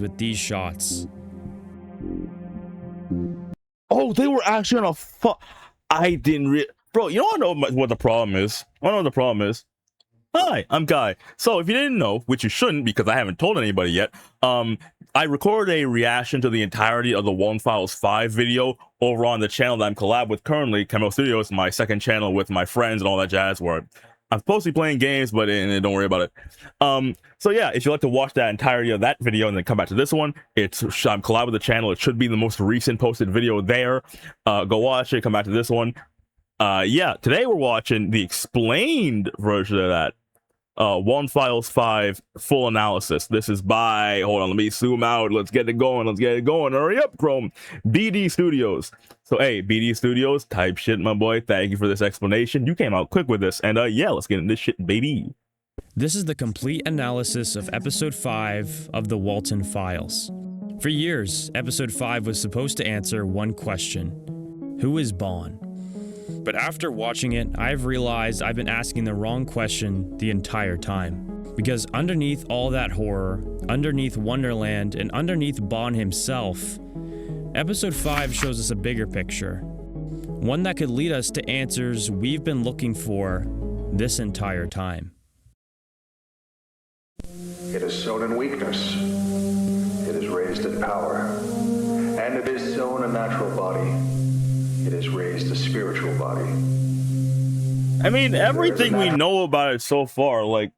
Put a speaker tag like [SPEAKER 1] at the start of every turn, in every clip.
[SPEAKER 1] with these shots.
[SPEAKER 2] Oh, they were actually on a I didn't bro, you know what the problem is? I know what the problem is. Hi, I'm Guy. So if you didn't know, which you shouldn't because I haven't told anybody yet, I recorded a reaction to the entirety of the Walten Files 5 video over on the channel that I'm collab with currently, Chemo Studios, my second channel with my friends and all that jazz, where I'm supposed to be playing games, but don't worry about it. So yeah, if you'd like to watch that entirety of that video and then come back to this one, I'm collab with the channel. It should be the most recent posted video there. Go watch it, come back to this one. Yeah, today we're watching the explained version of that. Walten Files 5 full analysis. This is by, hold on, let me zoom out. Let's get it going. Hurry up, Chrome. BD Studios. So, hey, BD Studios, type shit, my boy. Thank you for this explanation. You came out quick with this. And yeah, let's get into this shit, baby.
[SPEAKER 1] This is the complete analysis of Episode 5 of the Walten Files. For years, Episode 5 was supposed to answer one question: who is Bond? But after watching it, I've realized I've been asking the wrong question the entire time. Because underneath all that horror, underneath Wonderland, and underneath Bond himself, Episode 5 shows us a bigger picture. One that could lead us to answers we've been looking for this entire time.
[SPEAKER 3] It is sown in weakness. It is raised in power. And it is sown a natural body. It is raised a spiritual body.
[SPEAKER 2] I mean, everything we know about it so far, like,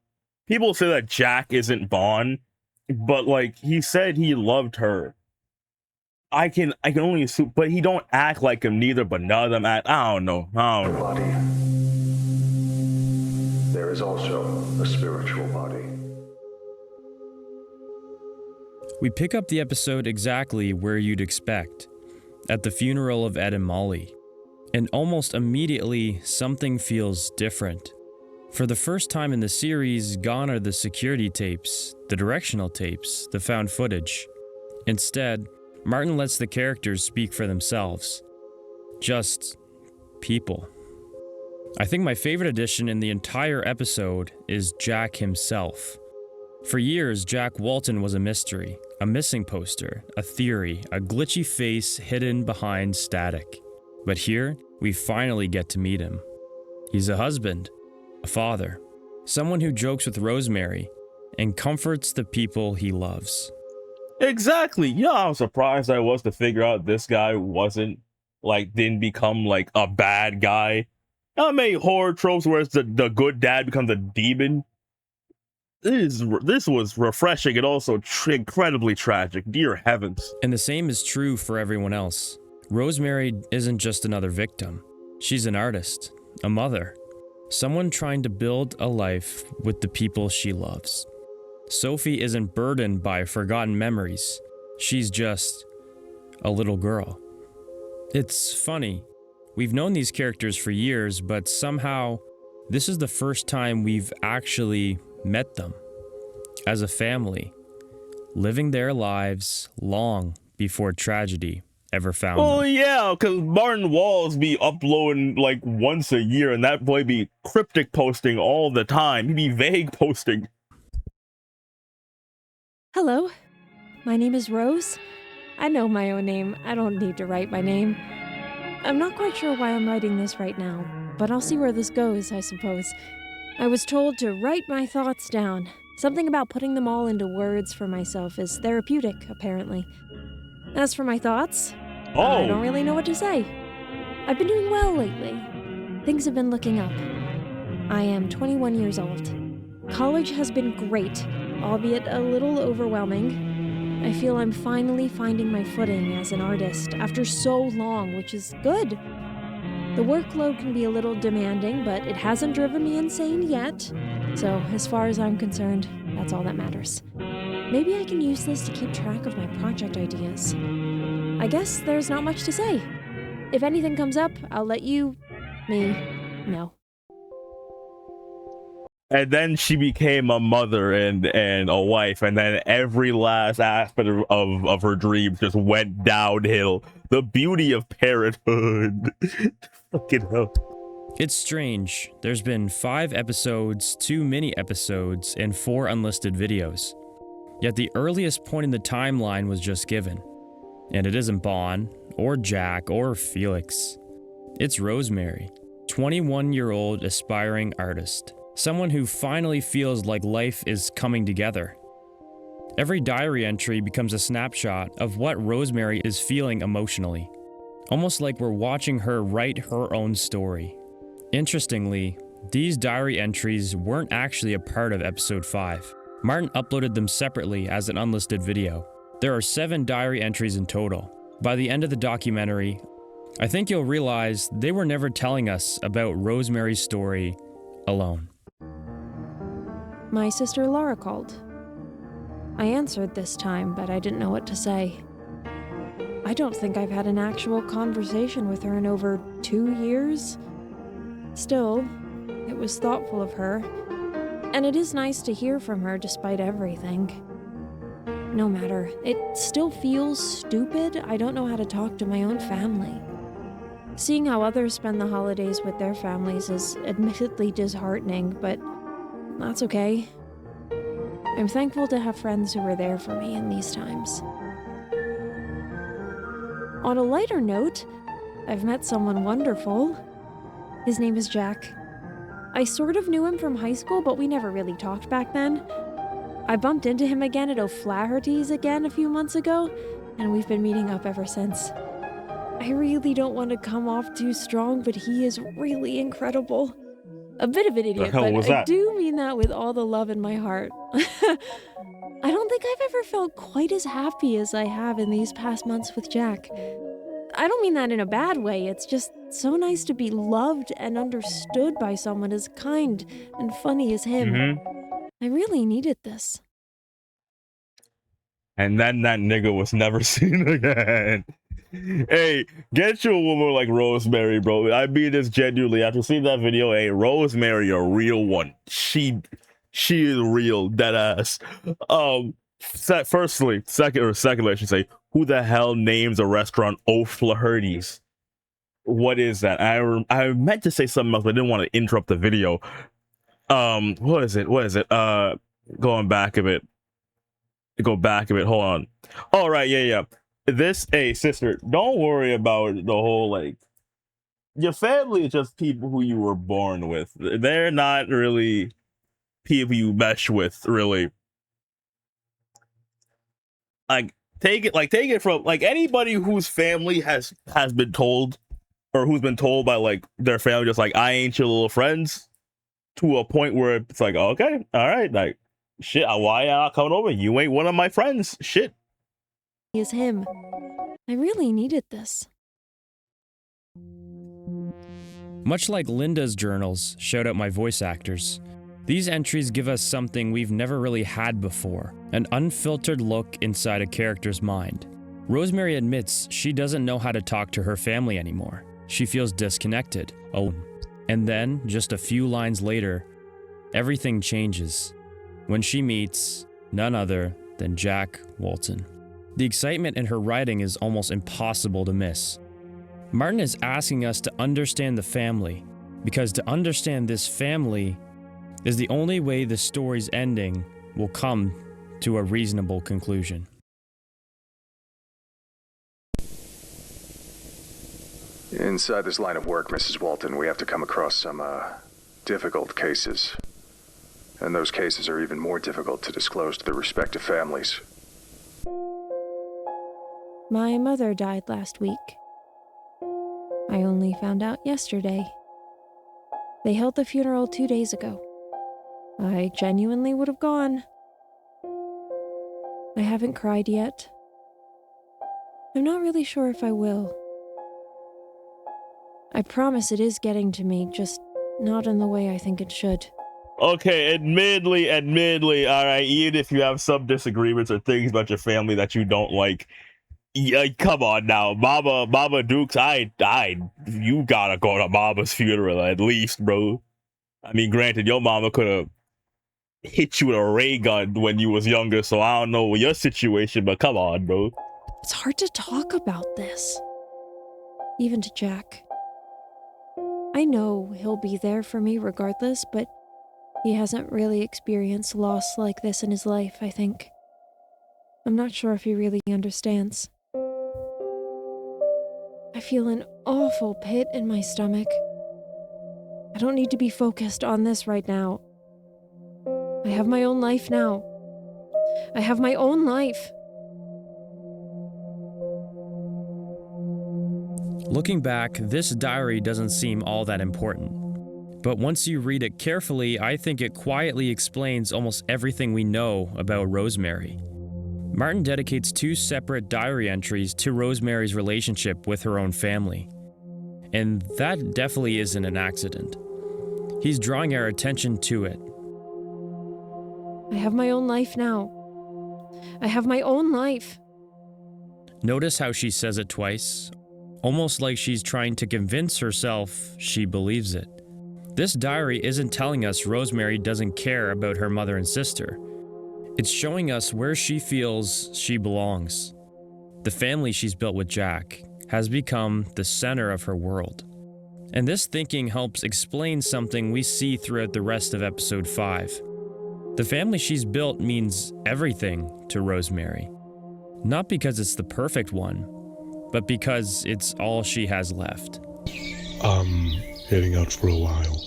[SPEAKER 2] people say that Jack isn't Bond, but like, he said he loved her. I can only assume, but he don't act like him neither, but none of them act, I don't know.
[SPEAKER 3] Body. There is also a spiritual body.
[SPEAKER 1] We pick up the episode exactly where you'd expect. At the funeral of Ed and Molly. And almost immediately, something feels different. For the first time in the series, gone are the security tapes, the directional tapes, the found footage. Instead, Martin lets the characters speak for themselves. Just people. I think my favorite addition in the entire episode is Jack himself. For years, Jack Walten was a mystery, a missing poster, a theory, a glitchy face hidden behind static. But here, we finally get to meet him. He's a husband, a father, someone who jokes with Rosemary and comforts the people he loves.
[SPEAKER 2] Exactly. Yeah, how surprised I was to figure out this guy didn't become like a bad guy. I made horror tropes where it's the good dad becomes a demon. This was refreshing and also incredibly tragic. Dear heavens.
[SPEAKER 1] And the same is true for everyone else. Rosemary isn't just another victim. She's an artist, a mother, someone trying to build a life with the people she loves. Sophie isn't burdened by forgotten memories. She's just a little girl. It's funny. We've known these characters for years, but somehow this is the first time we've actually met them as a family, living their lives long before tragedy ever found them.
[SPEAKER 2] Oh yeah, because Martin Walls be uploading like once a year, and that boy be cryptic posting all the time. He be vague posting.
[SPEAKER 4] Hello, my name is Rose. I know my own name. I don't need to write my name. I'm not quite sure why I'm writing this right now, but I'll see where this goes, I suppose. I was told to write my thoughts down. Something about putting them all into words for myself is therapeutic, apparently. As for my thoughts, I don't really know what to say. I've been doing well lately. Things have been looking up. I am 21 years old. College has been great, albeit a little overwhelming. I feel I'm finally finding my footing as an artist after so long, which is good. The workload can be a little demanding, but it hasn't driven me insane yet. So, as far as I'm concerned, that's all that matters. Maybe I can use this to keep track of my project ideas. I guess there's not much to say. If anything comes up, I'll let me know.
[SPEAKER 2] And then she became a mother and a wife, and then every last aspect of her dreams just went downhill. The beauty of parenthood. Fucking hell.
[SPEAKER 1] It's strange. There's been 5 episodes, 2 mini episodes, and 4 unlisted videos. Yet the earliest point in the timeline was just given. And it isn't Bon, or Jack, or Felix. It's Rosemary, 21-year-old aspiring artist. Someone who finally feels like life is coming together. Every diary entry becomes a snapshot of what Rosemary is feeling emotionally. Almost like we're watching her write her own story. Interestingly, these diary entries weren't actually a part of episode 5. Martin uploaded them separately as an unlisted video. There are 7 diary entries in total. By the end of the documentary, I think you'll realize they were never telling us about Rosemary's story alone.
[SPEAKER 4] My sister Laura called. I answered this time, but I didn't know what to say. I don't think I've had an actual conversation with her in over 2 years. Still, it was thoughtful of her, and it is nice to hear from her despite everything. No matter, it still feels stupid I don't know how to talk to my own family. Seeing how others spend the holidays with their families is admittedly disheartening, but that's okay. I'm thankful to have friends who were there for me in these times. On a lighter note, I've met someone wonderful. His name is Jack. I sort of knew him from high school, but we never really talked back then. I bumped into him again at O'Flaherty's again a few months ago, and we've been meeting up ever since. I really don't want to come off too strong, but he is really incredible. A bit of an idiot, but I do mean that with all the love in my heart. I don't think I've ever felt quite as happy as I have in these past months with Jack. I don't mean that in a bad way, it's just so nice to be loved and understood by someone as kind and funny as him. I really needed this.
[SPEAKER 2] And then that nigga was never seen again. Hey, get you a woman like Rosemary, bro. I mean this genuinely. After seeing that video, hey, Rosemary, a real one. She is real, dead ass. Secondly, I should say, who the hell names a restaurant O'Flaherty's? What is that? I meant to say something else, but I didn't want to interrupt the video. What is it? Going back a bit. Go back a bit. Hold on. All right, yeah. Hey, sister, don't worry about the whole, like, your family is just people who you were born with. They're not really people you mesh with, really. Take it from, like, anybody whose family has been told, or who's been told by, like, their family, just like, I ain't your little friends, to a point where it's like, okay, all right, like, shit, why y'all coming over? You ain't one of my friends. Shit.
[SPEAKER 4] Is him. I really needed this.
[SPEAKER 1] Much like Linda's journals, shout out my voice actors. These entries give us something we've never really had before, an unfiltered look inside a character's mind. Rosemary admits she doesn't know how to talk to her family anymore. She feels disconnected, alone. And then, just a few lines later, everything changes when she meets none other than Jack Walten. The excitement in her writing is almost impossible to miss. Martin is asking us to understand the family, because to understand this family is the only way the story's ending will come to a reasonable conclusion.
[SPEAKER 3] Inside this line of work, Mrs. Walton, we have to come across some, difficult cases. And those cases are even more difficult to disclose to their respective families.
[SPEAKER 4] My mother died last week. I only found out yesterday. They held the funeral 2 days ago. I genuinely would have gone. I haven't cried yet. I'm not really sure if I will. I promise it is getting to me, just not in the way I think it should.
[SPEAKER 2] Okay, admittedly, all right, even if you have some disagreements or things about your family that you don't like, yeah, come on now, Mama Dukes, you gotta go to Mama's funeral at least, bro. I mean, granted, your mama could have hit you with a ray gun when you was younger, so I don't know your situation, but come on, bro.
[SPEAKER 4] It's hard to talk about this. Even to Jack. I know he'll be there for me regardless, but he hasn't really experienced loss like this in his life, I think. I'm not sure if he really understands. I feel an awful pit in my stomach. I don't need to be focused on this right now. I have my own life now. I have my own life.
[SPEAKER 1] Looking back, this diary doesn't seem all that important. But once you read it carefully, I think it quietly explains almost everything we know about Rosemary. Martin dedicates 2 separate diary entries to Rosemary's relationship with her own family. And that definitely isn't an accident. He's drawing our attention to it.
[SPEAKER 4] I have my own life now. I have my own life.
[SPEAKER 1] Notice how she says it twice, almost like she's trying to convince herself she believes it. This diary isn't telling us Rosemary doesn't care about her mother and sister. It's showing us where she feels she belongs. The family she's built with Jack has become the center of her world. And this thinking helps explain something we see throughout the rest of episode 5. The family she's built means everything to Rosemary. Not because it's the perfect one, but because it's all she has left.
[SPEAKER 5] Heading out for a while.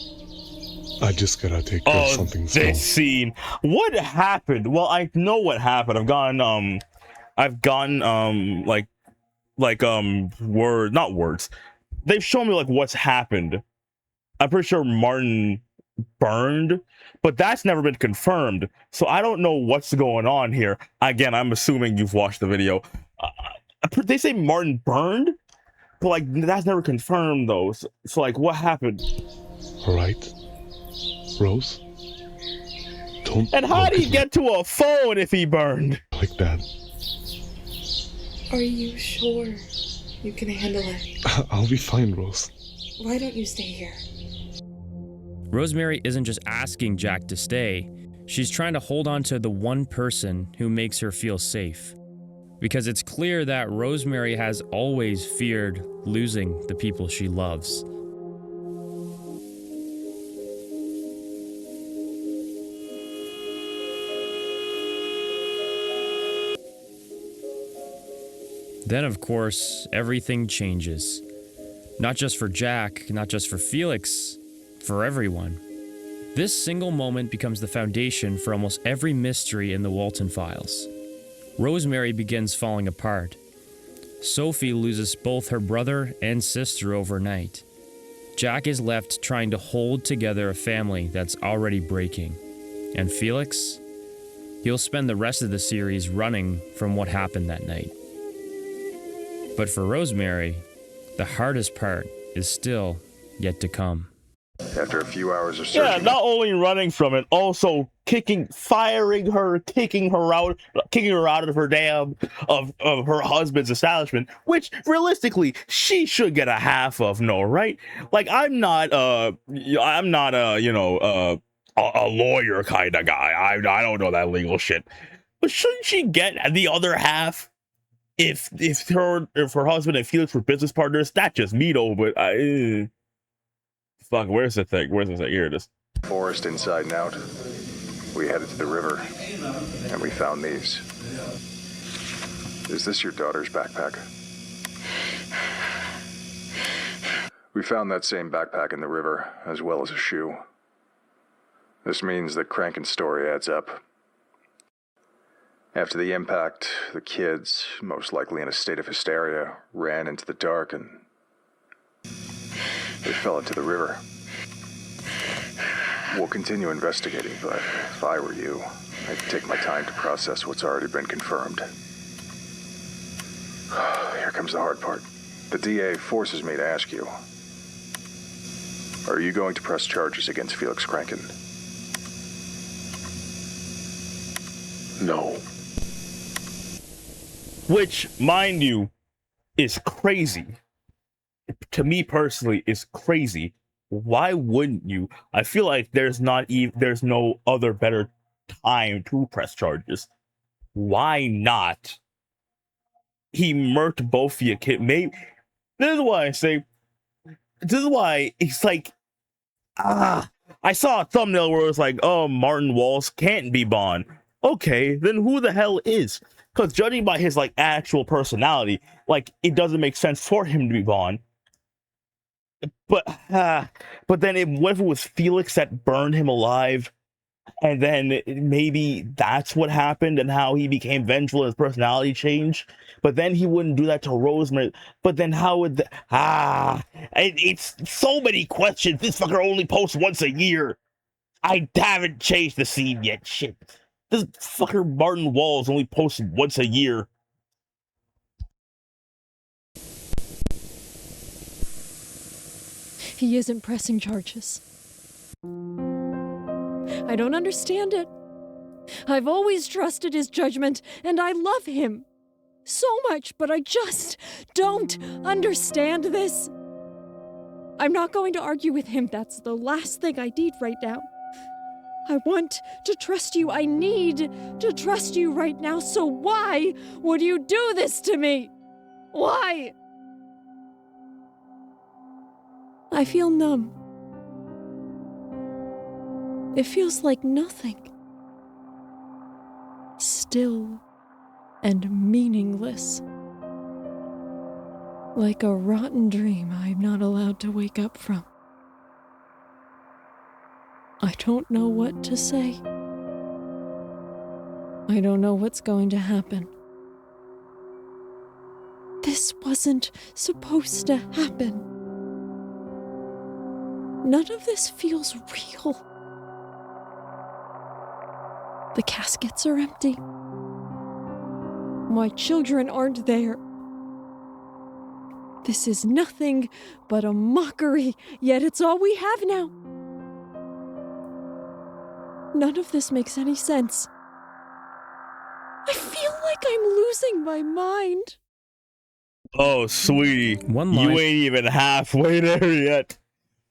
[SPEAKER 5] I just gotta take care of something small.
[SPEAKER 2] This scene. What happened? Well, I know what happened. I've gotten not words. They've shown me like what's happened. I'm pretty sure Martin burned, but that's never been confirmed. So I don't know what's going on here. Again, I'm assuming you've watched the video. They say Martin burned, but like that's never confirmed though. So like, what happened?
[SPEAKER 5] All right, Rose. Don't.
[SPEAKER 2] And how did he get to a phone if he burned
[SPEAKER 5] like that?
[SPEAKER 6] Are you sure you can handle it?
[SPEAKER 5] I'll be fine, Rose.
[SPEAKER 6] Why don't you stay here?
[SPEAKER 1] Rosemary isn't just asking Jack to stay, she's trying to hold on to the one person who makes her feel safe. Because it's clear that Rosemary has always feared losing the people she loves. Then, of course, everything changes. Not just for Jack, not just for Felix, for everyone. This single moment becomes the foundation for almost every mystery in the Walten Files. Rosemary begins falling apart. Sophie loses both her brother and sister overnight. Jack is left trying to hold together a family that's already breaking. And Felix? He'll spend the rest of the series running from what happened that night. But for Rosemary, the hardest part is still yet to come.
[SPEAKER 3] After a few hours of searching...
[SPEAKER 2] Yeah, not only running from it, also firing her, kicking her out of her of her husband's establishment, which realistically she should get a half of, no, right? Like I'm not a lawyer kind of guy. I don't know that legal shit, but shouldn't she get the other half? If her husband and Felix were business partners, that's just me though. But fuck, where's the thing? Here it is.
[SPEAKER 3] Forest inside and out. We headed to the river, and we found these. Is this your daughter's backpack? We found that same backpack in the river, as well as a shoe. This means that Crankin's story adds up. After the impact, the kids, most likely in a state of hysteria, ran into the dark and they fell into the river. We'll continue investigating, but if I were you, I'd take my time to process what's already been confirmed. Here comes the hard part. The DA forces me to ask you, are you going to press charges against Felix Crankin? No.
[SPEAKER 2] Which, mind you, is crazy. To me personally, is crazy. Why wouldn't you? I feel like there's no other better time to press charges. Why not? He murked both of you kid. Maybe this is why I say. This is why it's like, I saw a thumbnail where it was like, oh, Martin Walsh can't be Bond. Okay, then who the hell is? Because judging by his like actual personality, like it doesn't make sense for him to be Vaughn. But then what if it was Felix that burned him alive? And then maybe that's what happened and how he became vengeful and his personality changed. But then he wouldn't do that to Rosemary. But then how would it's so many questions. This fucker only posts once a year. I haven't changed the scene yet. Shit. This fucker Martin Walls only posts once a year.
[SPEAKER 4] He isn't pressing charges. I don't understand it. I've always trusted his judgment, and I love him so much, but I just don't understand this. I'm not going to argue with him. That's the last thing I need right now. I want to trust you. I need to trust you right now, so why would you do this to me? Why? I feel numb. It feels like nothing. Still and meaningless. Like a rotten dream I'm not allowed to wake up from. I don't know what to say. I don't know what's going to happen. This wasn't supposed to happen. None of this feels real. The caskets are empty. My children aren't there. This is nothing but a mockery, yet it's all we have now. None of this makes any sense. I feel like I'm losing my mind.
[SPEAKER 2] Oh, sweetie,
[SPEAKER 1] One
[SPEAKER 2] you
[SPEAKER 1] line.
[SPEAKER 2] ain't even halfway there yet.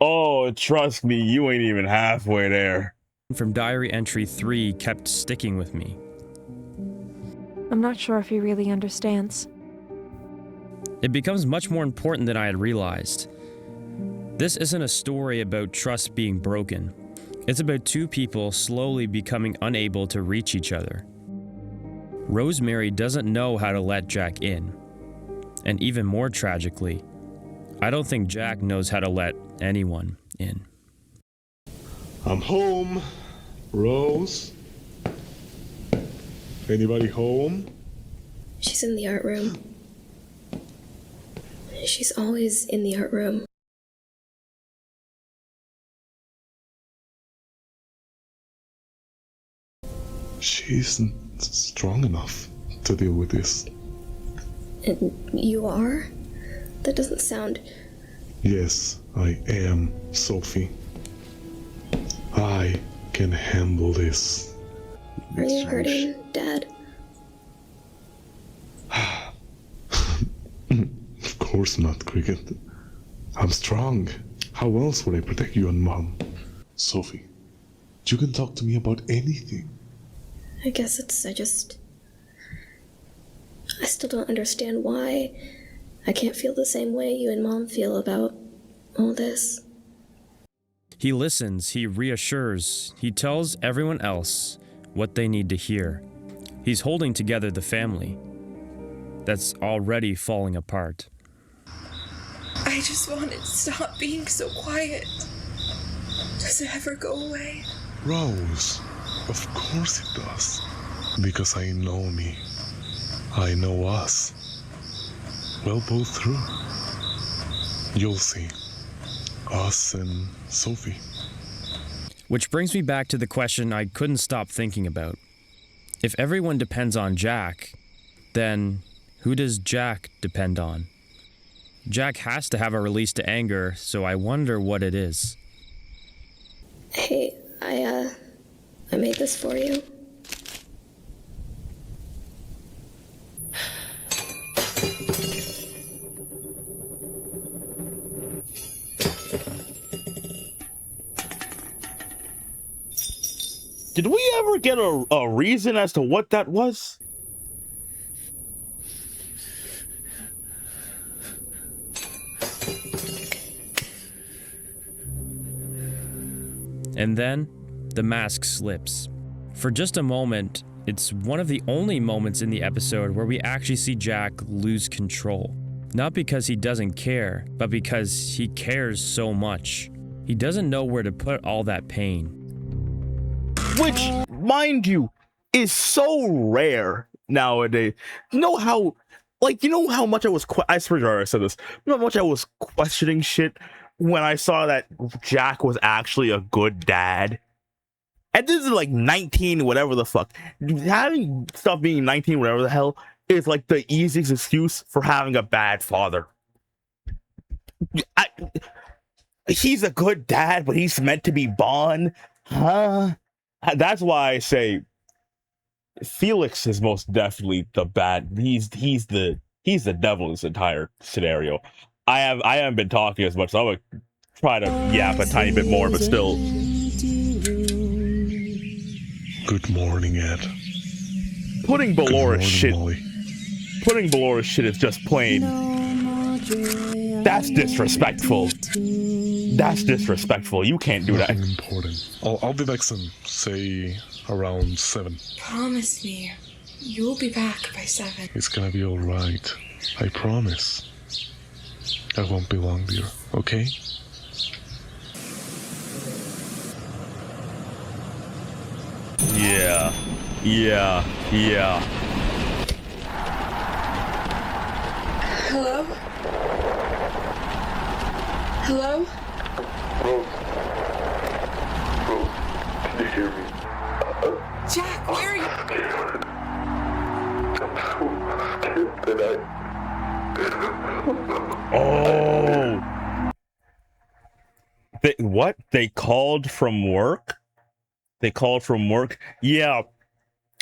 [SPEAKER 2] Oh, trust me, you ain't even halfway there.
[SPEAKER 1] From diary entry 3 kept sticking with me.
[SPEAKER 4] I'm not sure if he really understands.
[SPEAKER 1] It becomes much more important than I had realized. This isn't a story about trust being broken. It's about two people slowly becoming unable to reach each other. Rosemary doesn't know how to let Jack in. And even more tragically, I don't think Jack knows how to let anyone in.
[SPEAKER 5] I'm home. Rose? Anybody home?
[SPEAKER 7] She's in the art room. She's always in the art room.
[SPEAKER 5] She isn't strong enough to deal with this.
[SPEAKER 7] And you are? That doesn't sound...
[SPEAKER 5] Yes, I am, Sophie. I can handle this.
[SPEAKER 7] Are you hurting, Dad?
[SPEAKER 5] Of course not, Cricket. I'm strong. How else would I protect you and Mom? Sophie, you can talk to me about anything.
[SPEAKER 7] I guess I still don't understand why I can't feel the same way you and Mom feel about all this.
[SPEAKER 1] He listens, he reassures, he tells everyone else what they need to hear. He's holding together the family that's already falling apart.
[SPEAKER 6] I just want it to stop being so quiet. Does it ever go away?
[SPEAKER 5] Rose, of course it does. Because I know me. I know us. We'll pull through. You'll see. Us and Sophie.
[SPEAKER 1] Which brings me back to the question I couldn't stop thinking about. If everyone depends on Jack, then who does Jack depend on? Jack has to have a release to anger, so I wonder what it is.
[SPEAKER 7] Hey, I made this for you.
[SPEAKER 2] Did we ever get a reason as to what that was?
[SPEAKER 1] And then, the mask slips. For just a moment, It's one of the only moments in the episode where we actually see Jack lose control. Not because he doesn't care, but because he cares so much. He doesn't know where to put all that pain.
[SPEAKER 2] Which, mind you, is so rare nowadays. You know how much I was, I swear I said this, you know how much I was questioning shit when I saw that Jack was actually a good dad? And this is like 19, whatever the fuck. Having stuff being 19, whatever the hell, is like the easiest excuse for having a bad father. He's a good dad, but he's meant to be Bond, huh? That's why I say Felix is most definitely the bad. He's the devil in this entire scenario. I haven't been talking as much, so I'm gonna try to yap a tiny bit more, but still.
[SPEAKER 5] Good morning, Ed.
[SPEAKER 2] Putting Ballora shit.
[SPEAKER 5] Molly.
[SPEAKER 2] Putting Ballora shit is just plain. That's disrespectful. That's disrespectful. You can't do that.
[SPEAKER 5] Nothing important. I'll be back soon. Say around 7.
[SPEAKER 6] Promise me you'll be back by 7.
[SPEAKER 5] It's gonna be alright. I promise. I won't be long, dear. Okay?
[SPEAKER 2] Yeah.
[SPEAKER 6] Hello? Hello?
[SPEAKER 8] Rose, can you hear me?
[SPEAKER 6] Jack, where are you?
[SPEAKER 8] I'm so scared that
[SPEAKER 2] Oh. What? They called from work? They called from work? Yeah.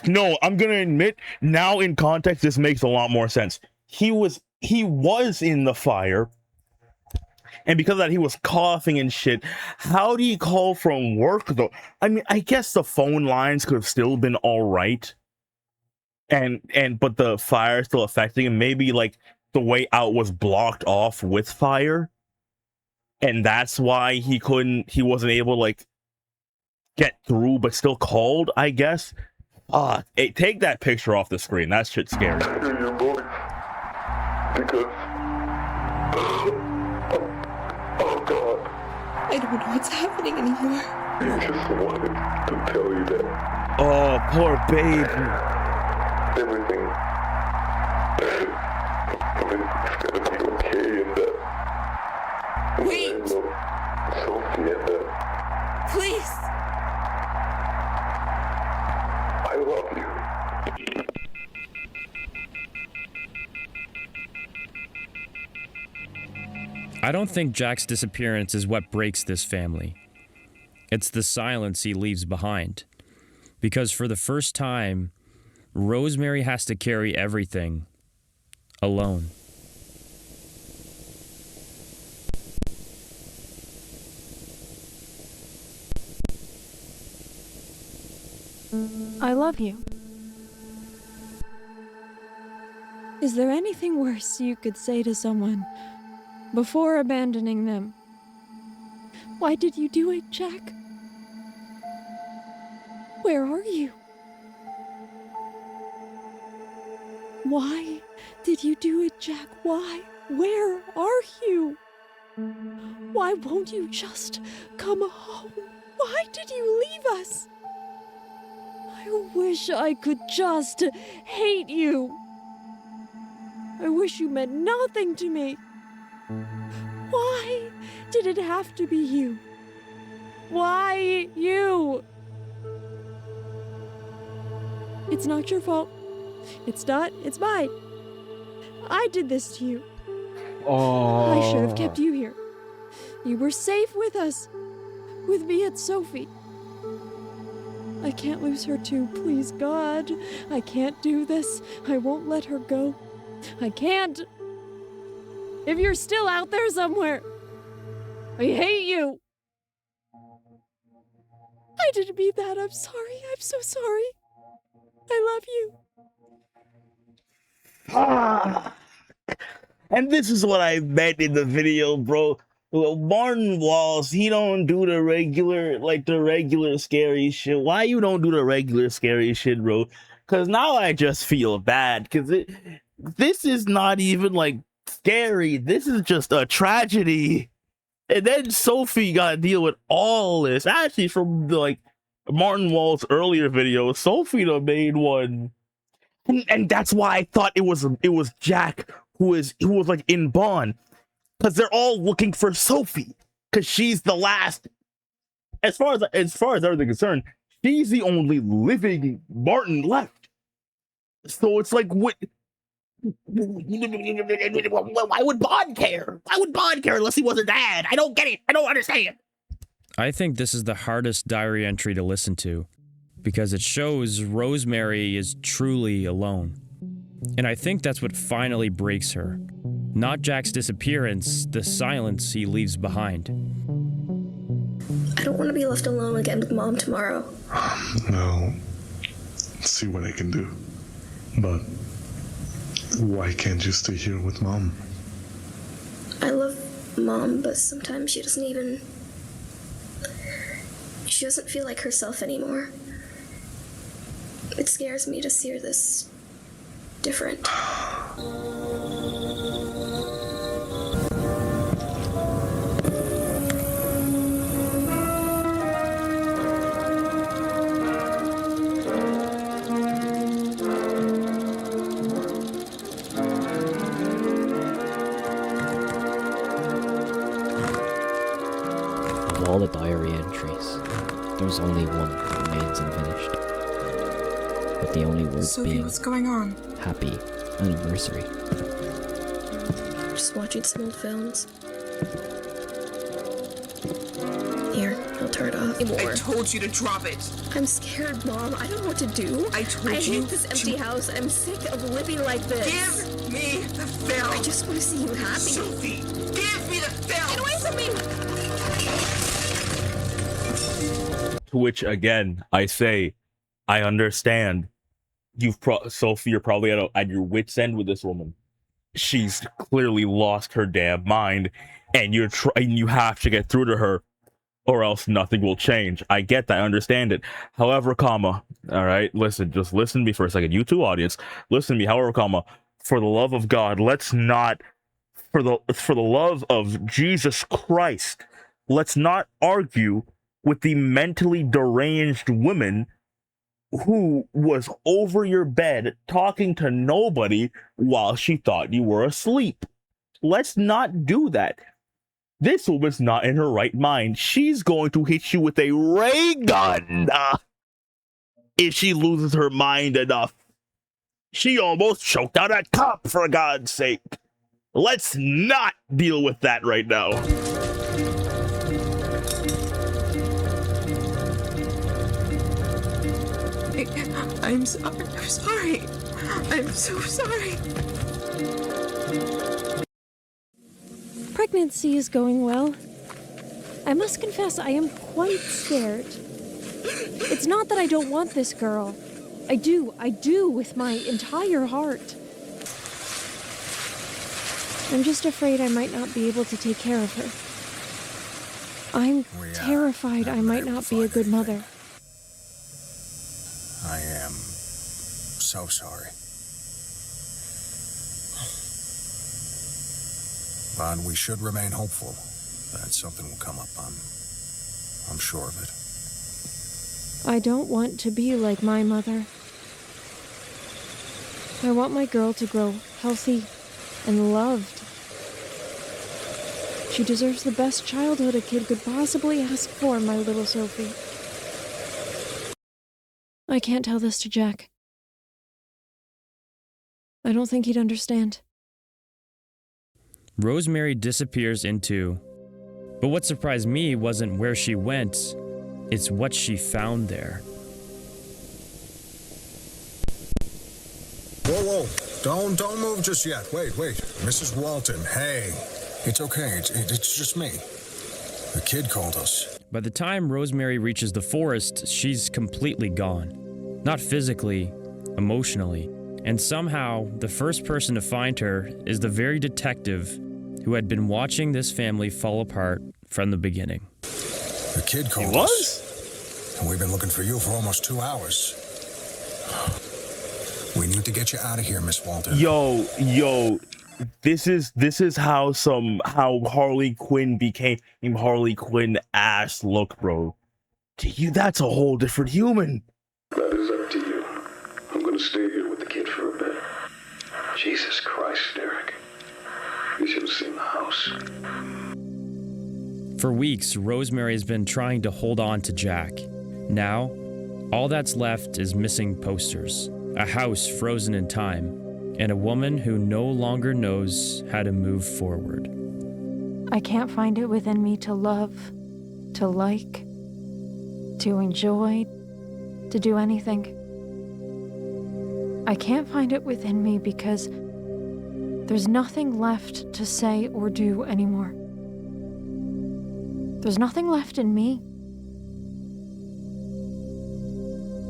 [SPEAKER 2] No, I'm gonna admit, now in context, this makes a lot more sense. He was in the fire, and because of that, he was coughing and shit. How do you call from work, though? I mean, I guess the phone lines could have still been all right, but the fire is still affecting him. Maybe, like, the way out was blocked off with fire, and that's why he wasn't able to, like, get through, but still called, I guess. Hey, take that picture off the screen. That shit's scary.
[SPEAKER 8] I hear your voice. Because... Oh, God.
[SPEAKER 6] I don't know what's happening anymore.
[SPEAKER 8] I just wanted to tell you that
[SPEAKER 2] Oh, poor baby.
[SPEAKER 8] everything... it's gonna be okay, and that...
[SPEAKER 6] Wait.
[SPEAKER 8] I love Sophie, and that...
[SPEAKER 6] Please!
[SPEAKER 8] I love you.
[SPEAKER 1] I don't think Jack's disappearance is what breaks this family. It's the silence he leaves behind. Because for the first time, Rosemary has to carry everything alone.
[SPEAKER 4] I love you. Is there anything worse you could say to someone before abandoning them? Why did you do it, Jack? Where are you? Why did you do it, Jack? Why? Where are you? Why won't you just come home? Why did you leave us? I wish I could just hate you. I wish you meant nothing to me. Why did it have to be you? Why you? It's not your fault. It's not. It's mine. I did this to you.
[SPEAKER 2] Oh.
[SPEAKER 4] I should have kept you here. You were safe with us. With me and Sophie. I can't lose her too, please, God. I can't do this. I won't let her go. I can't. If you're still out there somewhere, I hate you. I didn't mean that. I'm sorry. I'm so sorry. I love you.
[SPEAKER 2] And this is what I meant in the video, bro. Well, Martin Walls, he don't do the regular scary shit. Why you don't do the regular scary shit, bro? because now I just feel bad because this is not even like scary. This is just a tragedy. And then Sophie got to deal with all this. Actually, from the, like, Martin Wall's earlier video, Sophie the main one, and that's why I thought it was Jack who was like in Bond, because they're all looking for Sophie because she's the last. As far as everything concerned, she's the only living Martin left. So it's like, what? Why would Bond care? Why would Bond care unless he wasn't dad? I don't get it. I don't understand.
[SPEAKER 1] I think this is the hardest diary entry to listen to, because it shows Rosemary is truly alone. And I think that's what finally breaks her. Not Jack's disappearance, the silence he leaves behind.
[SPEAKER 7] I don't want to be left alone again with Mom tomorrow.
[SPEAKER 5] I'll see what I can do. But why can't you stay here with Mom?
[SPEAKER 7] I love Mom, but sometimes she doesn't feel like herself anymore. It scares me to see her this different.
[SPEAKER 9] Of all the diary entries, there's only one that remains unfinished. With the only words
[SPEAKER 6] Sophie,
[SPEAKER 9] being,
[SPEAKER 6] what's going on?
[SPEAKER 9] happy anniversary.
[SPEAKER 7] Just watching some old films. Here, I'll turn it off.
[SPEAKER 6] I told you to drop it.
[SPEAKER 7] I'm scared, Mom. I don't know what to do.
[SPEAKER 6] I told
[SPEAKER 7] I
[SPEAKER 6] you
[SPEAKER 7] hate this empty house. I'm sick of living like this.
[SPEAKER 6] Give me the film.
[SPEAKER 7] I just want to see you happy.
[SPEAKER 6] Sophie, give me the film.
[SPEAKER 7] Get away from me!
[SPEAKER 2] To which, again, I say, I understand. Sophie, you're probably at your wit's end with this woman. She's clearly lost her damn mind, and you have to get through to her, or else nothing will change. I get that, I understand it. However, all right, just listen to me for a second. You two audience, listen to me. However, for the love of God, let's not, for the love of Jesus Christ, let's not argue with the mentally deranged woman who was over your bed talking to nobody while she thought you were asleep. Let's not do that. This woman's not in her right mind. She's going to hit you with a ray gun if she loses her mind enough. She almost choked out a cop, for God's sake. Let's not deal with that right now.
[SPEAKER 6] I'm sorry. I'm so sorry.
[SPEAKER 4] Pregnancy is going well. I must confess I am quite scared. It's not that I don't want this girl. I do with my entire heart. I'm just afraid I might not be able to take care of her. I'm terrified I might not be a good mother.
[SPEAKER 10] I am so sorry. But we should remain hopeful that something will come up. I'm sure of it.
[SPEAKER 4] I don't want to be like my mother. I want my girl to grow healthy and loved. She deserves the best childhood a kid could possibly ask for, my little Sophie. I can't tell this to Jack. I don't think he'd understand.
[SPEAKER 1] Rosemary disappears into... But what surprised me wasn't where she went, it's what she found there.
[SPEAKER 10] Whoa. Don't move just yet. Wait. Mrs. Walten, hey. It's okay. It's just me. The kid called us.
[SPEAKER 1] By the time Rosemary reaches the forest, she's completely gone. Not physically, emotionally. And somehow, the first person to find her is the very detective who had been watching this family fall apart from the beginning.
[SPEAKER 10] The kid called us. And we've been looking for you for almost 2 hours. We need to get you out of here, Miss Walton.
[SPEAKER 2] Yo, this is how Harley Quinn became Harley Quinn ass look, bro. To you, that's a whole different human.
[SPEAKER 8] That is up to you. I'm gonna stay here with the kid for a bit. Jesus Christ, Derek. You should have seen the house.
[SPEAKER 1] For weeks, Rosemary has been trying to hold on to Jack. Now, all that's left is missing posters, a house frozen in time, and a woman who no longer knows how to move forward.
[SPEAKER 4] I can't find it within me to love, to like, to enjoy, to do anything. I can't find it within me because there's nothing left to say or do anymore. There's nothing left in me.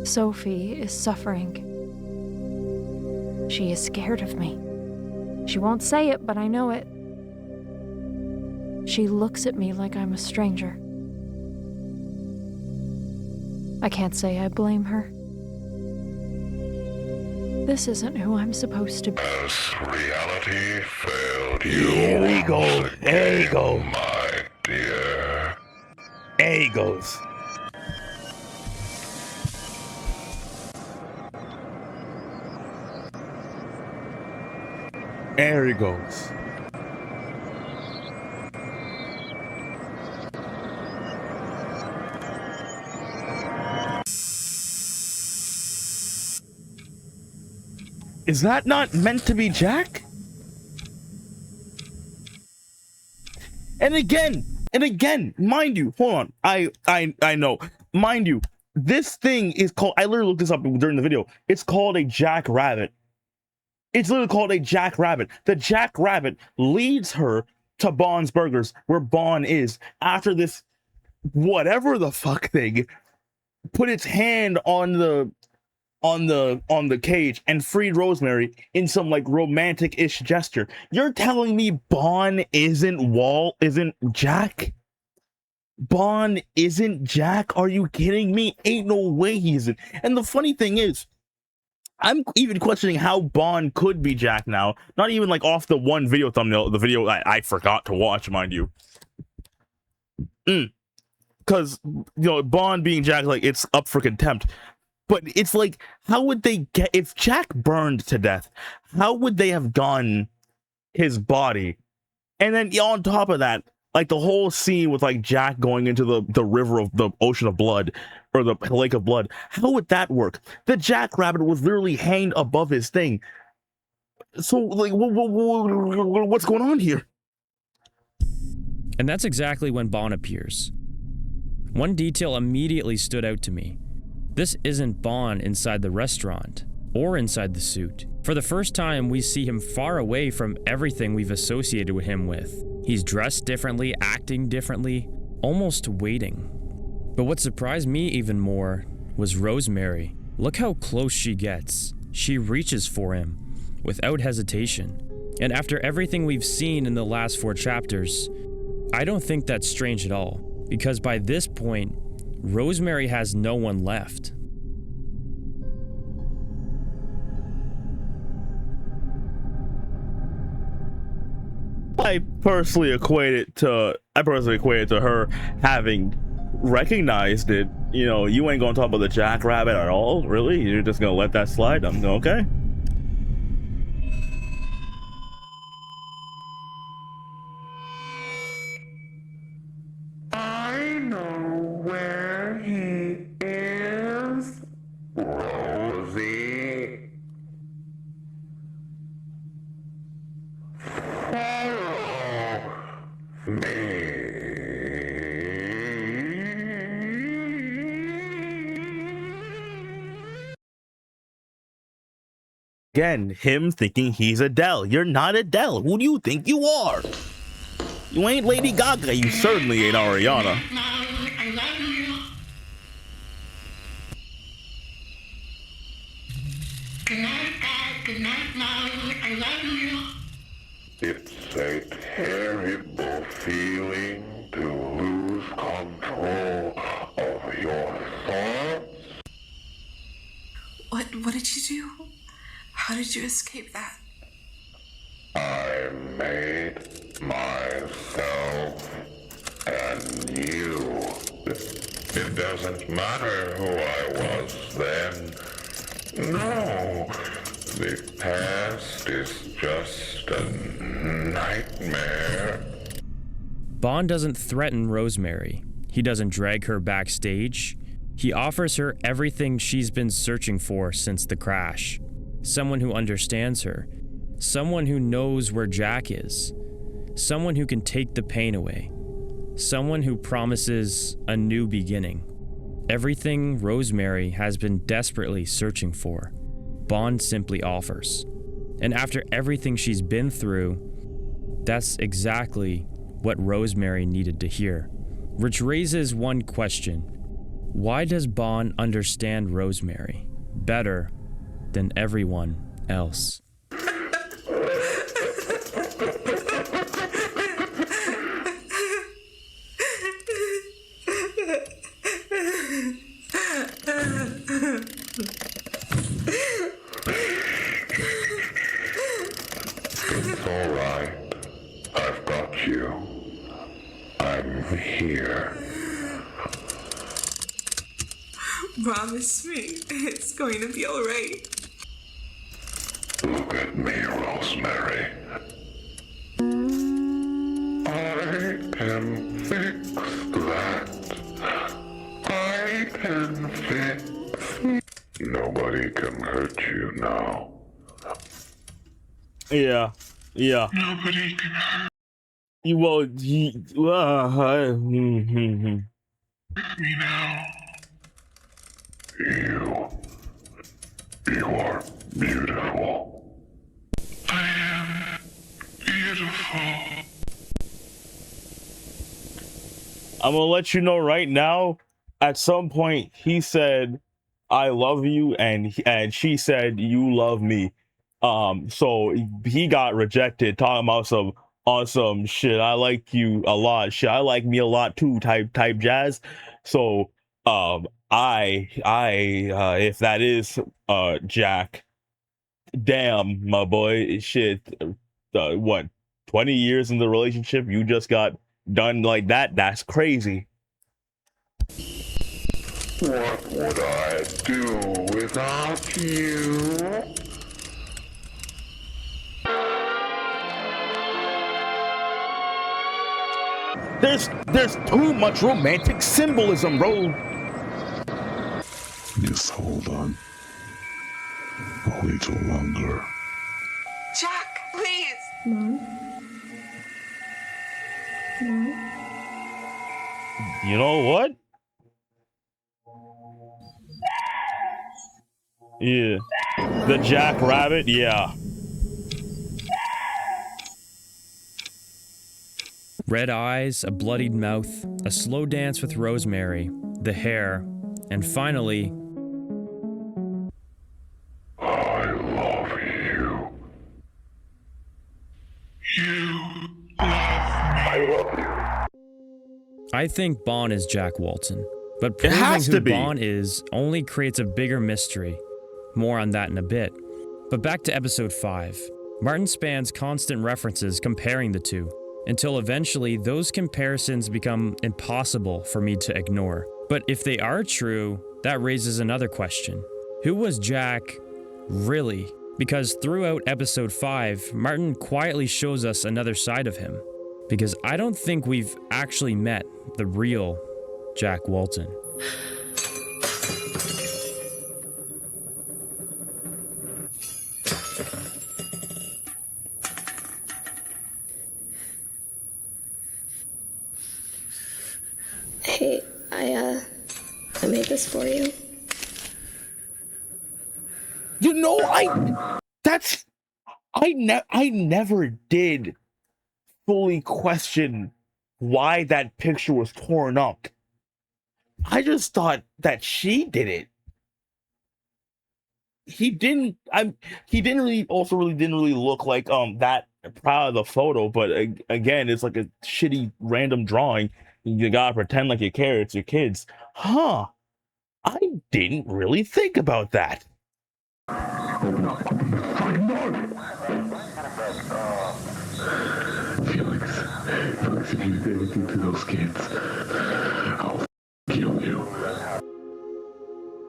[SPEAKER 4] Sophie is suffering. She is scared of me. She won't say it, but I know it. She looks at me like I'm a stranger. I can't say I blame her. This isn't who I'm supposed to be.
[SPEAKER 8] As reality failed you.
[SPEAKER 2] Here we go. There we go.
[SPEAKER 8] My dear.
[SPEAKER 2] There he goes. There he goes. Is that not meant to be Jack? And again, mind you, hold on. I know. Mind you, this thing is called, I literally looked this up during the video. It's called a jackrabbit. It's literally called a jackrabbit. The jackrabbit leads her to Bond's Burgers, where Bond is, after this whatever the fuck thing put its hand on the cage and freed Rosemary in some like romantic-ish gesture. You're telling me Bond isn't Jack? Bond isn't Jack? Are you kidding me? Ain't no way he isn't. And the funny thing is, I'm even questioning how Bond could be Jack now. Not even like off the one video thumbnail, the video I forgot to watch, mind you. Because, you know, Bond being Jack, like, it's up for contempt. But it's like, how would they get, if Jack burned to death, how would they have done his body? And then on top of that, like the whole scene with like Jack going into the river of the ocean of blood, or the lake of blood, how would that work? The jackrabbit was literally hanged above his thing. So like, what's going on here?
[SPEAKER 1] And that's exactly when Bond appears. One detail immediately stood out to me. This isn't Bond inside the restaurant, or inside the suit. For the first time, we see him far away from everything we've associated him with. He's dressed differently, acting differently, almost waiting. But what surprised me even more was Rosemary. Look how close she gets. She reaches for him, without hesitation. And after everything we've seen in the last 4 chapters, I don't think that's strange at all, because by this point, Rosemary has no one left.
[SPEAKER 2] I personally equate it to her having recognized it. You know, you ain't gonna talk about the jackrabbit at all, really? You're just gonna let that slide? I'm okay.
[SPEAKER 8] I know where he is, Rosie. Follow me.
[SPEAKER 2] Again, him thinking he's Adele. You're not Adele. Who do you think you are? You ain't Lady Gaga. You certainly ain't Ariana.
[SPEAKER 8] It's a terrible feeling to lose control of your thoughts.
[SPEAKER 6] What did you do? How did you escape that?
[SPEAKER 8] I made myself and you. It doesn't matter who I was then. No, the past is just a nightmare.
[SPEAKER 1] Bond doesn't threaten Rosemary. He doesn't drag her backstage. He offers her everything she's been searching for since the crash. Someone who understands her. Someone who knows where Jack is. Someone who can take the pain away. Someone who promises a new beginning. Everything Rosemary has been desperately searching for, Bond simply offers. And after everything she's been through, that's exactly what Rosemary needed to hear. Which raises one question. Why does Bond understand Rosemary better than everyone else?
[SPEAKER 8] It's all right. I've got you. I'm here.
[SPEAKER 6] Promise me it's going to be all right.
[SPEAKER 8] Look at me, Rosemary. I can fix that. I can fix. Nobody can hurt you now.
[SPEAKER 2] Yeah.
[SPEAKER 8] Nobody can hurt
[SPEAKER 2] Me
[SPEAKER 8] me now. You are beautiful. I am beautiful.
[SPEAKER 2] I'm gonna let you know right now. At some point, he said, "I love you," and she said, "You love me." So he got rejected, talking about some awesome shit. I like you a lot. Shit, I like me a lot too. Type jazz. So, if that is Jack, damn, my boy, shit. What? 20 years in the relationship, you just got done like that? That's crazy.
[SPEAKER 8] What would I do without you?
[SPEAKER 2] There's too much romantic symbolism, bro.
[SPEAKER 5] Just hold on. A little longer.
[SPEAKER 6] Jack, please!
[SPEAKER 7] Mom? Mom?
[SPEAKER 2] You know what? Yeah. The Jack Rabbit, yeah.
[SPEAKER 1] Red eyes, a bloodied mouth, a slow dance with Rosemary, the hair, and finally,
[SPEAKER 8] I love you. I love you.
[SPEAKER 1] I think Bond is Jack Walton. But
[SPEAKER 2] It
[SPEAKER 1] proving
[SPEAKER 2] has
[SPEAKER 1] who
[SPEAKER 2] to be.
[SPEAKER 1] Bond is only creates a bigger mystery. More on that in a bit. But back to episode 5. Martin spans constant references comparing the two, until eventually those comparisons become impossible for me to ignore. But if they are true, that raises another question. Who was Jack really? Because throughout episode 5, Martin quietly shows us another side of him. Because I don't think we've actually met the real Jack Walton.
[SPEAKER 7] Hey, I made this for you.
[SPEAKER 2] You know, I never did fully question why that picture was torn up. I just thought that she did it. He didn't really didn't really look like that proud of the photo, but again, it's like a shitty random drawing. You gotta pretend like you care. It's your kids. Huh. I didn't really think about that.
[SPEAKER 8] Open up.
[SPEAKER 5] Felix, if you did anything to those kids, I'll kill you.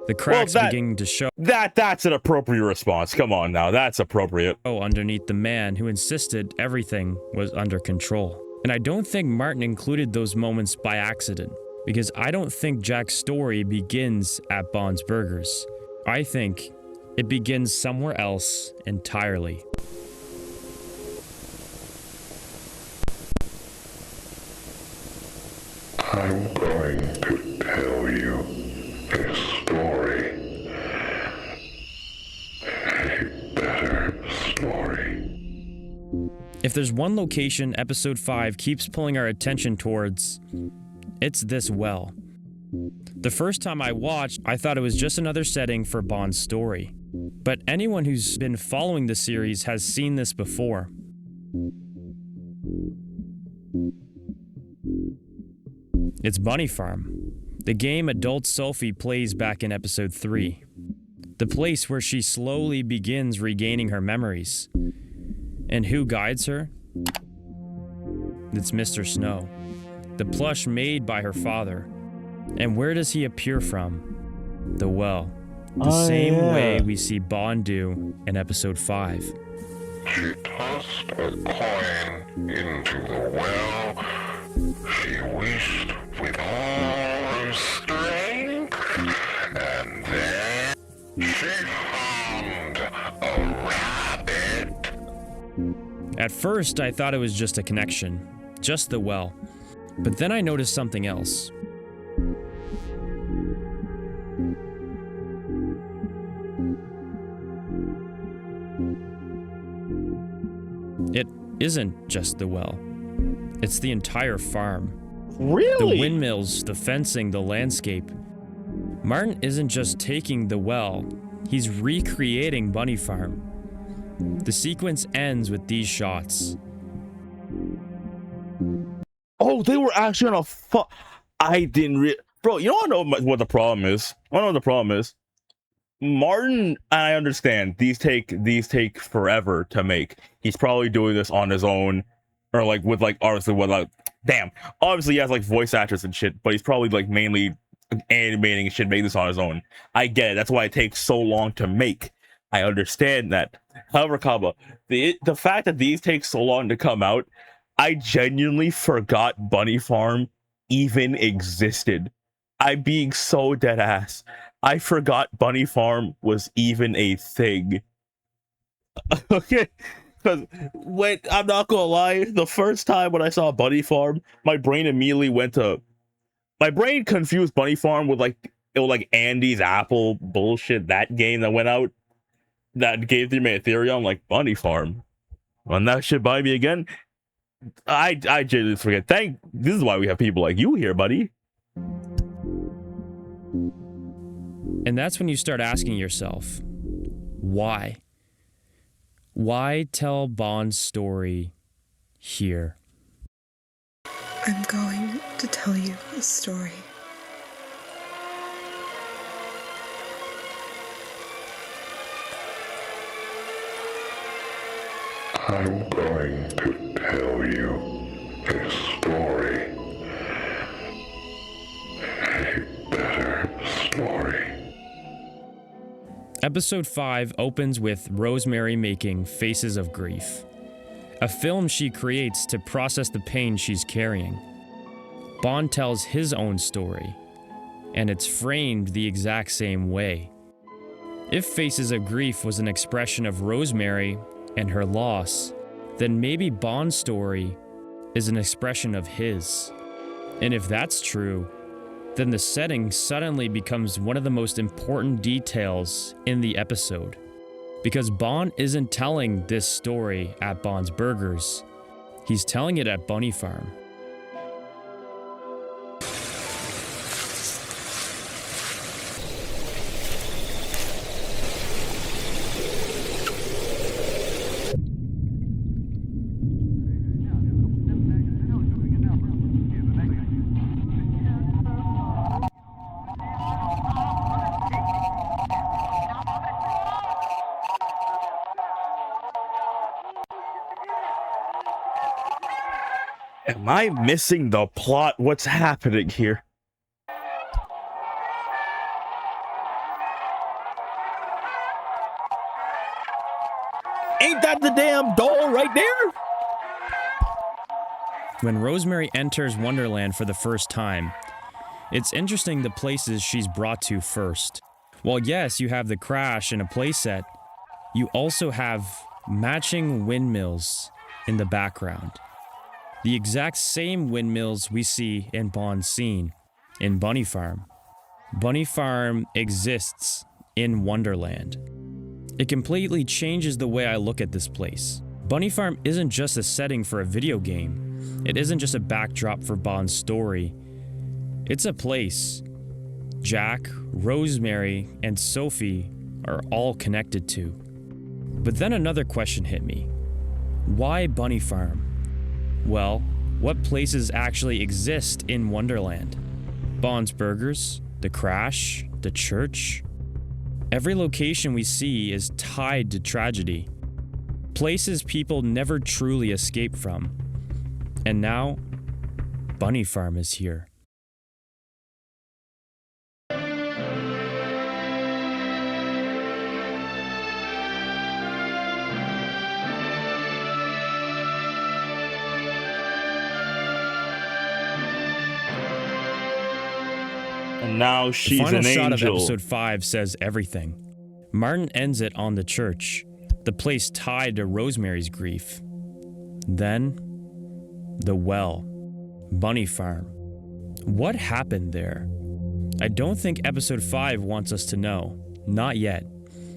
[SPEAKER 1] The cracks beginning to show
[SPEAKER 2] That's an appropriate response. Come on now, that's appropriate.
[SPEAKER 1] underneath the man who insisted everything was under control. And I don't think Martin included those moments by accident, because I don't think Jack's story begins at Bond's Burgers. I think it begins somewhere else entirely.
[SPEAKER 8] I'm going to tell you a story. A better story.
[SPEAKER 1] If there's one location Episode 5 keeps pulling our attention towards, it's this well. The first time I watched, I thought it was just another setting for Bond's story. But anyone who's been following the series has seen this before. It's Bunny Farm, the game adult Sophie plays back in Episode 3. The place where she slowly begins regaining her memories. And who guides her? It's Mr. Snow, the plush made by her father. And where does he appear from? The well. The same way we see Bond do in Episode 5.
[SPEAKER 8] She tossed a coin into the well. She wished with all her strength, and then she found a rabbit.
[SPEAKER 1] At first, I thought it was just a connection, just the well. But then I noticed something else. It isn't just the well. It's the entire farm.
[SPEAKER 2] Really?
[SPEAKER 1] The windmills, the fencing, the landscape. Martin isn't just taking the well, he's recreating Bunny Farm. The sequence ends with these shots.
[SPEAKER 2] Oh, they were actually on a I didn't Bro, you know what the problem is? I know what the problem is. Martin, I understand these take forever to make. He's probably doing this on his own, or like with like obviously obviously he has like voice actors and shit, but he's probably like mainly animating and shit, make this on his own. I get it. That's why it takes so long to make. I understand that. However, Kaba, the fact that these take so long to come out, I genuinely forgot Bunny Farm even existed. I'm being so dead ass. I forgot Bunny Farm was even a thing. Okay, because when I'm not gonna lie, the first time when I saw Bunny Farm, my brain confused Bunny Farm with like Andy's Apple bullshit, that game that went out that gave me Ethereum. Like, Bunny Farm, when that shit buy me again. I genuinely forget. This is why we have people like you here, buddy.
[SPEAKER 1] And that's when you start asking yourself, why? Why tell Bond's story here?
[SPEAKER 6] I'm going to tell you a story.
[SPEAKER 8] I'm going to tell you a story. A better story.
[SPEAKER 1] Episode 5 opens with Rosemary making Faces of Grief, a film she creates to process the pain she's carrying. Bond tells his own story, and it's framed the exact same way. If Faces of Grief was an expression of Rosemary and her loss, then maybe Bond's story is an expression of his. And if that's true, then the setting suddenly becomes one of the most important details in the episode. Because Bond isn't telling this story at Bond's Burgers, he's telling it at Bunny Farm.
[SPEAKER 2] Am I missing the plot? What's happening here? Ain't that the damn doll right there?
[SPEAKER 1] When Rosemary enters Wonderland for the first time, it's interesting the places she's brought to first. While yes, you have the crash and a playset, you also have matching windmills in the background. The exact same windmills we see in Bond's scene in Bunny Farm. Bunny Farm exists in Wonderland. It completely changes the way I look at this place. Bunny Farm isn't just a setting for a video game. It isn't just a backdrop for Bond's story. It's a place Jack, Rosemary, and Sophie are all connected to. But then another question hit me. Why Bunny Farm? Well, what places actually exist in Wonderland? Bond's Burgers, the Crash, the church. Every location we see is tied to tragedy. Places people never truly escape from. And now, Bunny Farm is here.
[SPEAKER 2] And now she's
[SPEAKER 1] the final
[SPEAKER 2] an
[SPEAKER 1] shot
[SPEAKER 2] angel.
[SPEAKER 1] of episode 5 says everything. Martin ends it on the church, the place tied to Rosemary's grief. Then, the well, Bunny Farm. What happened there? I don't think episode 5 wants us to know, not yet,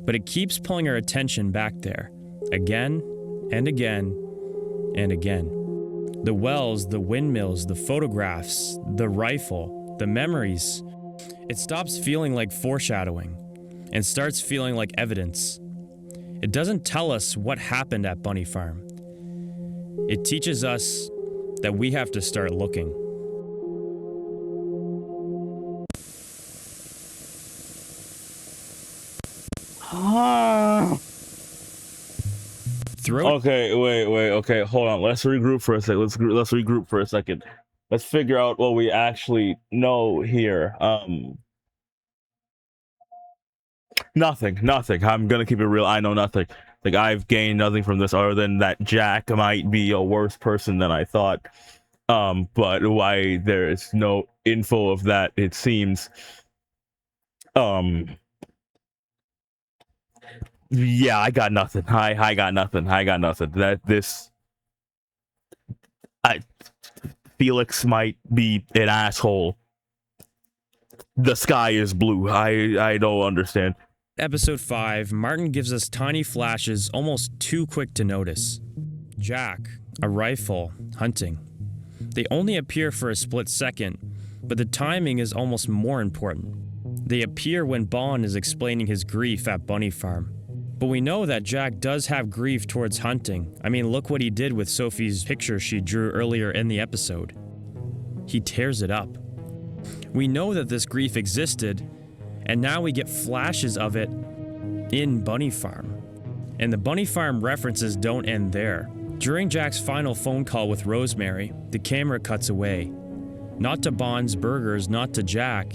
[SPEAKER 1] but it keeps pulling our attention back there, again and again and again. The wells, the windmills, the photographs, the rifle, the memories. It stops feeling like foreshadowing and starts feeling like evidence. It doesn't tell us what happened at Bunny Farm. It teaches us that we have to start looking.
[SPEAKER 2] Okay, wait. Okay, hold on. Let's regroup for a second. Let's regroup for a second. Let's figure out what we actually know here. Nothing. I'm gonna keep it real. I know nothing. Like, I've gained nothing from this other than that Jack might be a worse person than I thought. But why there is no info of that, it seems. Yeah, I got nothing. I got nothing. That this Felix might be an asshole. The sky is blue. I don't understand.
[SPEAKER 1] Episode 5, Martin gives us tiny flashes almost too quick to notice. Jack, a rifle, hunting. They only appear for a split second, but the timing is almost more important. They appear when Bond is explaining his grief at Bunny Farm. But we know that Jack does have grief towards hunting. I mean, look what he did with Sophie's picture she drew earlier in the episode. He tears it up. We know that this grief existed, and now we get flashes of it in Bunny Farm. And the Bunny Farm references don't end there. During Jack's final phone call with Rosemary, the camera cuts away. Not to Bond's Burgers, not to Jack,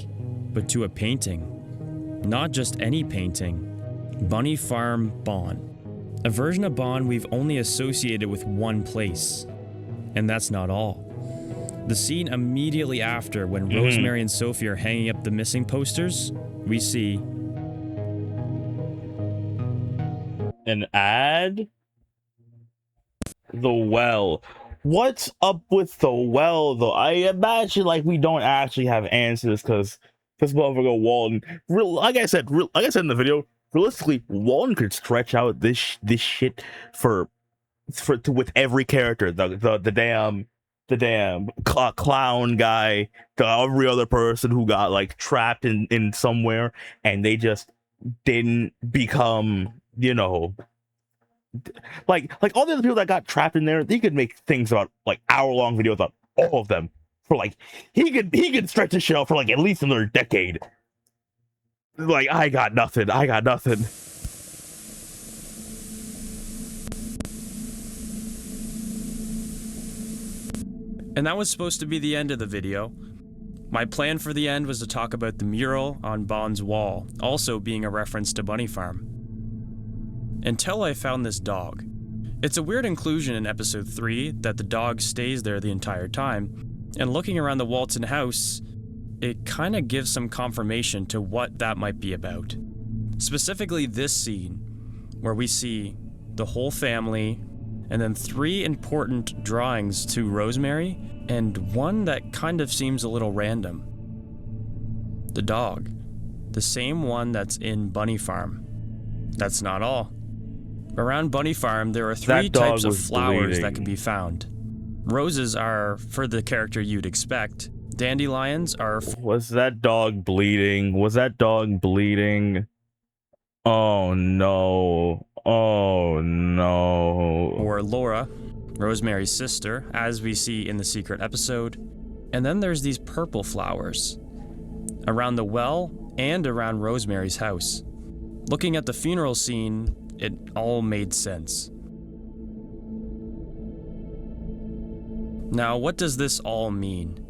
[SPEAKER 1] but to a painting. Not just any painting. Bunny Farm Bond. A version of Bond we've only associated with one place. And that's not all. The scene immediately after, when Rosemary and Sophie are hanging up the missing posters, we see
[SPEAKER 2] an ad. The well. What's up with the well, though? I imagine like we don't actually have answers because this motherfucker Walten, like I said in the video, realistically, Walten could stretch out this shit with every character. The damn clown guy, every other person who got like trapped in somewhere and they just didn't become, you know, like all the other people that got trapped in there. They could make things about like hour-long videos about all of them for like he could stretch this shit out for like at least another decade. Like, I got nothing.
[SPEAKER 1] And that was supposed to be the end of the video. My plan for the end was to talk about the mural on Bond's wall, also being a reference to Bunny Farm. Until I found this dog. It's a weird inclusion in episode 3 that the dog stays there the entire time, and looking around the Walten house, it kinda gives some confirmation to what that might be about. Specifically this scene, where we see the whole family, and then 3 important drawings to Rosemary, and one that kind of seems a little random. The dog. The same one that's in Bunny Farm. That's not all. Around Bunny Farm, there are 3 types of flowers that can be found. Roses are for the character you'd expect. Dandelions are...
[SPEAKER 2] Was that dog bleeding? Was that dog bleeding? Oh no. Oh no.
[SPEAKER 1] Or Laura, Rosemary's sister, as we see in the secret episode. And then there's these purple flowers around the well and around Rosemary's house. Looking at the funeral scene, it all made sense. Now, what does this all mean?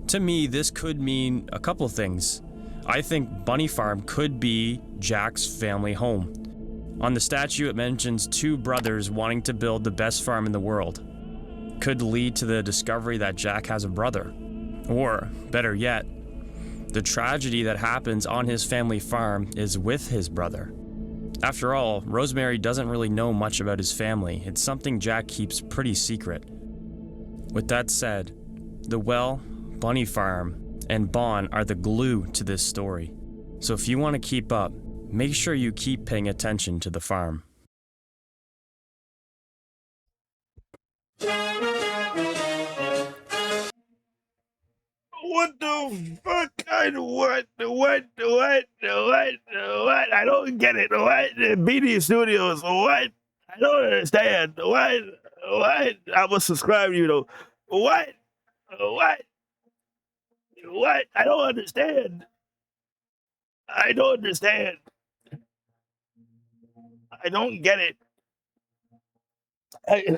[SPEAKER 1] To me, this could mean a couple things. I think Bunny Farm could be Jack's family home. On the statue, it mentions 2 brothers wanting to build the best farm in the world. Could lead to the discovery that Jack has a brother. Or, better yet, the tragedy that happens on his family farm is with his brother. After all, Rosemary doesn't really know much about his family. It's something Jack keeps pretty secret. With that said, the well, Bunny Farm, and Bond are the glue to this story. So if you want to keep up, make sure you keep paying attention to the farm.
[SPEAKER 2] What the fuck? What? I don't get it. What? BD Studios, what? I don't understand. What? I will subscribe to you though. What? I don't understand. I don't understand. I don't get it.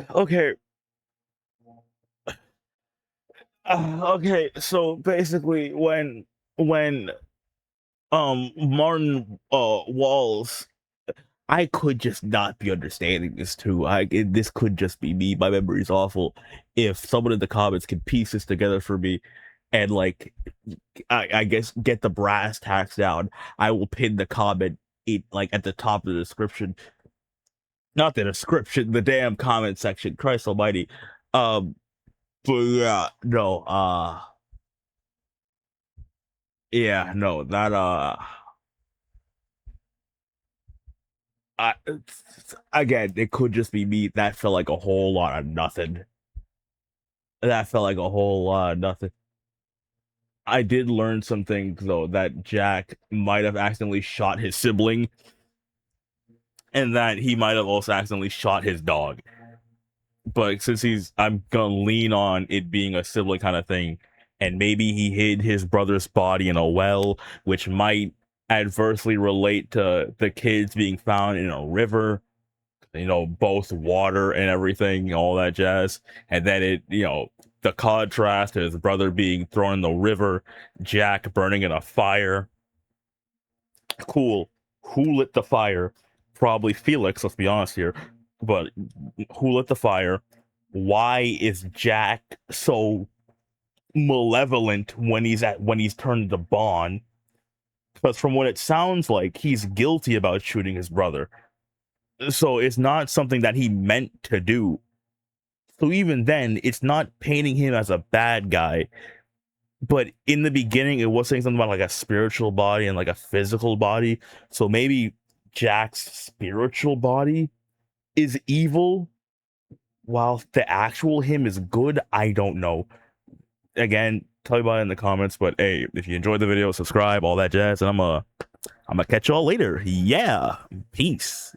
[SPEAKER 2] Okay. Okay, so basically when Martin Walls, I could just not be understanding this too. This could just be me. My memory's awful. If someone in the comments can piece this together for me and like I guess get the brass tacks down, I will pin the comment like at the top of the description. Not the description, the damn comment section. Christ almighty. But yeah, no, yeah, no, that, again, it could just be me. That felt like a whole lot of nothing. That felt like a whole lot of nothing. I did learn some things, though, that Jack might have accidentally shot his sibling, and that he might have also accidentally shot his dog. But since I'm gonna lean on it being a sibling kind of thing, and maybe he hid his brother's body in a well, which might adversely relate to the kids being found in a river, both water and everything, all that jazz. And then the contrast to his brother being thrown in the river, Jack burning in a fire. Cool. Who lit the fire? Probably Felix, let's be honest here. But who lit the fire? Why is Jack so malevolent when he's turned to Bond? Because from what it sounds like, he's guilty about shooting his brother. So it's not something that he meant to do. So even then, it's not painting him as a bad guy. But in the beginning, it was saying something about like a spiritual body and like a physical body. So maybe Jack's spiritual body is evil while the actual him is good. I don't know. Again, tell me about it in the comments. But hey, if you enjoyed the video, subscribe, all that jazz, and I'm gonna catch y'all later. Yeah, peace.